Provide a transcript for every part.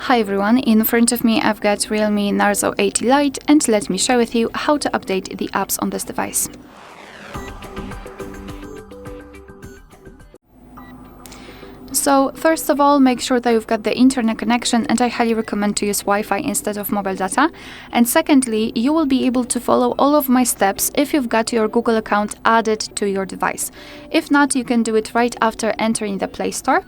Hi everyone, in front of me I've got REALME Narzo 80 Lite, and let me share with you how to update the apps on this device. So first of all, make sure that you've got the internet connection, and I highly recommend to use Wi-Fi instead of mobile data. And secondly, you will be able to follow all of my steps if you've got your Google account added to your device. If not, you can do it right after entering the Play Store.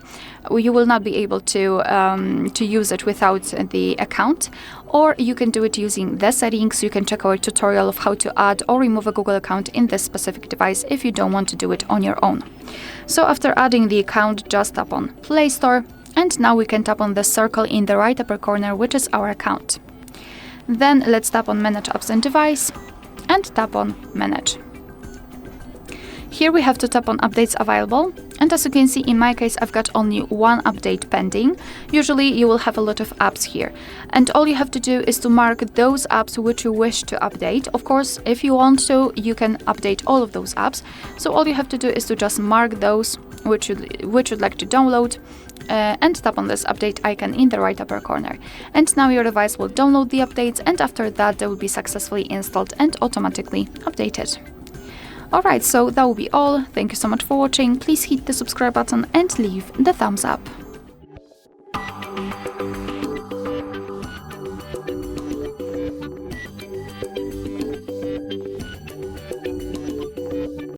You will not be able to use it without the account, or you can do it using the settings. You can check our tutorial of how to add or remove a Google account in this specific device if you don't want to do it on your own. So after adding the account, just tap on Play Store, and now we can tap on the circle in the right upper corner, which is our account. Then let's tap on Manage Apps and Device and tap on Manage. Here we have to tap on Updates Available, and as you can see, in my case, I've got only one update pending. Usually you will have a lot of apps here, and all you have to do is to mark those apps which you wish to update. Of course, if you want to, you can update all of those apps. So all you have to do is to just mark those which you'd like to download, and tap on this update icon in the right upper corner. And now your device will download the updates, and after that they will be successfully installed and automatically updated. Alright, so that will be all. Thank you so much for watching. Please hit the subscribe button and leave the thumbs up.